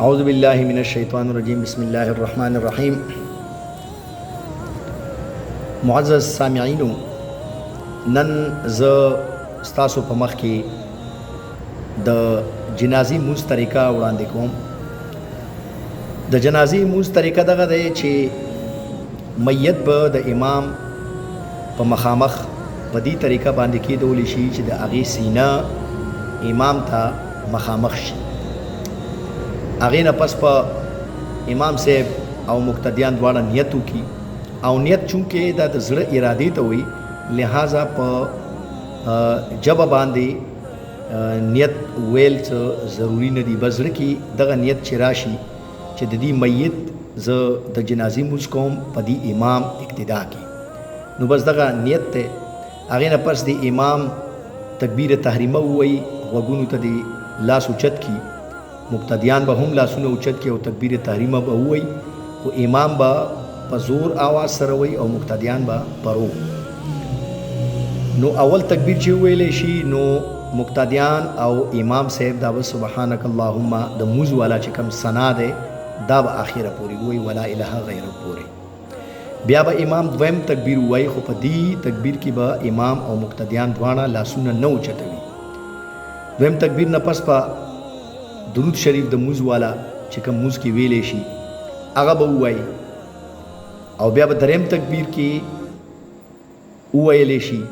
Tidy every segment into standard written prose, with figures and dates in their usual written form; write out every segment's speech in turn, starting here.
اعوذ باللہ من الشیطان الرجیم بسم اللہ الرحمن الرحیم. معزز سامعینو، نن زه ستاسو په مخ کې د جنازي مونځ طریقه وړاندې کوم. د جنازي مونځ طریقه دغه دی چې میت به د امام په مخامخ په دې طریقه باندې کېدولی شي چې د هغې سینه امام ته مخامخ شي. هغې نه پس په امام صاحب او مقتدیان دواړه نیت وکړي، او نیت چونکې دا د زړه ارادې ته وي، لہذا په ژبه باندې نیت ویل څه ضروري نه دي. بس زړه کې دغه نیت چې راشي چې د دې میت زه د جنازې مونځ کوم په دې امام اقتدا کې، نو بس دغه نیت دی. هغې نه پس د امام تکبیر تحریمه ووایي، غوږونو ته د لاس اوچت کړي، مقتدیان به هم لاسونه اوچت کړي او تکبیر تحریمه به ووایي، خو امام به په زور آواز سره وایي او مقتدیان به په رو. نو اول تکبیر چې وویلی شي نو مقتدیان او امام صاحب دا به سبحانک اللهم د مونځ والا چې کوم ثنا دی دا به آخره پورې وایي، ولا اله غیره پورې. بیا به امام دویم تکبیر وایي، خو په دې تکبیر کې به امام او مقتدیان دواړه لاسونه نه اوچتوي. دویم تکبیر نه پس به درود شریف د مونځ والا چې کوم مونځ کې ویلی شي هغه به ووایي، او بیا به دریم تکبیر کې وویلی شي،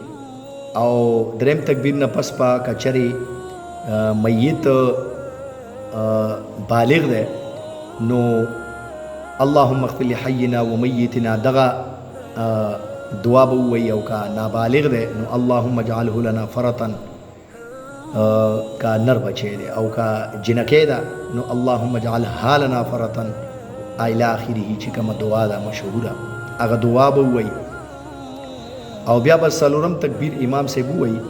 او دریم تکبیر نه پس به که چرې میت بالغ دی نو اللهم اغفر لحینا و میتنا دغه دعا به ووایي، او که نابالغ دی نو اللهم اجعله لنا فرطا کا نر بچی دی، او کا جنکی دا نو اللهم اجعلها لنا فرطا الى آخره چې کومه دعا ده مشهوره هغه دعا به ووایي. او بیا به څلورم تکبیر امام صاحب ووایي،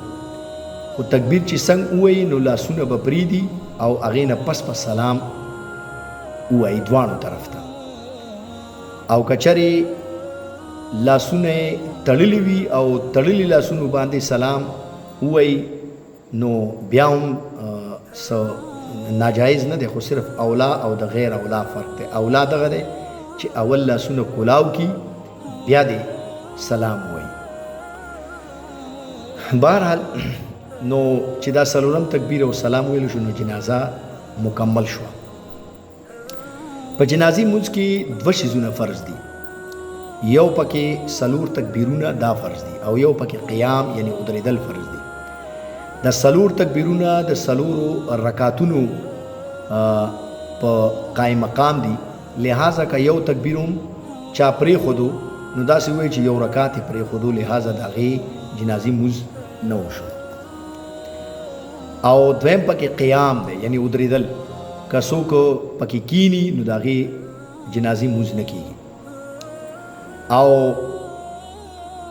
خو تکبیر چې څنګه ووایي نو لاسونه به پرېږدي او هغې نه پس په سلام ووایي دواړو طرف ته، او که چرې لاسونه یې تړلي وي او تړلي لاسونو باندې سلام ووایي نو بیا هم څه ناجایز نه دی، خو صرف اولا او د غیر اولا فرق دی. اولا دغه دی چې اول لاسونه کلاو کی بیا دی سلام وایي. بهرحال نو چې دا څلورم تکبیر او سلام ویلو شو نو جنازه مکمل شوه. په جنازې مونځ کې دوه شیزونه فرض دي، یو پکې څلور تکبیرونه دا فرض دي، او یو پکې قیام یعنی ودرېدل فرض دي. د څلور تکبیرونه د څلورو رکعتونو په قائم مقام دي، لہذا که یو تکبیر هم چا پرېښودو نو داسې وایي چې یو رکعت یې پرېښودو، لہذا د هغې جنازې مونځ نه وشو. او دویم پکې قیام دی یعنی ودرېدل، که څوک پکې کینی نو د هغې جنازې مونځ نه کېږي. او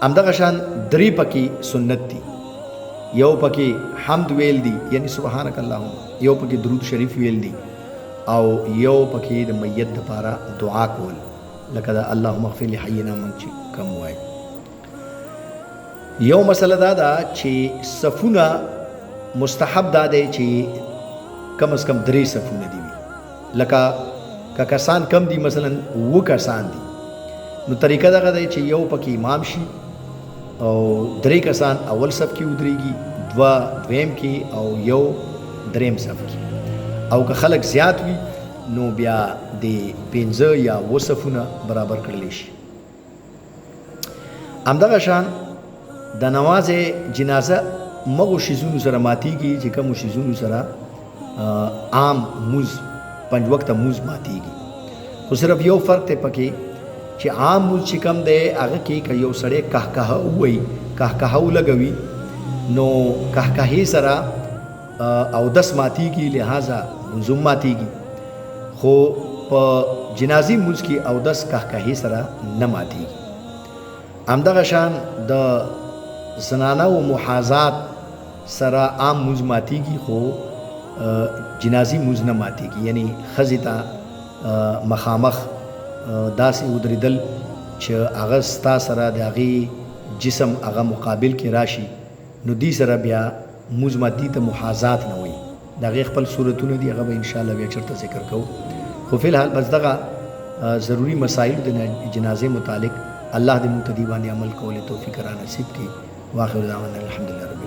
همدغه شان درې پکې سنت دي، یو پکې حمد ویل دي یعنی سبحانک اللهم، یو پکې درود شریف ویل دي، او یو پکې د میت دپاره دعا کول لکه د اللهم اغفر لحینا من چې کم وایي. یو مسله دا ده چې صفونه مستحب دا دی چې کم از کم درې صفونه دي وي، لکه که کسان کم دي مثلا 7 کسان دي نو طریقه دغه دی چې یو پکې امام شي او 3 کسان اول صف کې ودرېږي، 2 دویم کې او یو دریم صف کې، او که خلک زیات وي نو بیا د 15 یا 7 صفونه برابر کړلی شي. همدغه شان د نماز جنازه مغو شیزونو سره ماتیږي چې کومو شیزونو سره عام مونځ 5 وخته مونځ ماتیږي، خو صرف یو فرق دی پکې چې عام مونځ چې کم دی هغه کې که یو سړی قهقهه ووایي، قهقهه ولګوي نو قهقهې سره اودس ماتیږي، لہذا مونځ هم ماتیږي. خو په جنازي مونځ کې اودس قهقهې سره نه ماتیږي. همدغه شان د زنانه و محاذات سره عام مونځ ماتیږي، خو جنازي مونځ نه ماتیږي، یعنی ښځې ته مخامخ داسې ودرېدل چې هغه ستا سره د هغې جسم هغه مقابل کې راشي نو دې سره بیا مونځ ماتي ته محاذات نه وایي، د هغې خپل صورتونه دي هغه به انشاءالله بیا چېرته ذکر کوو خو فی الحال بس دغه ضروری مسایل د جنازې متعلق الله دې موږ ته دې باندې عمل کولو توفیق را نصیب کړي واخر دعوانا الحمدلله رب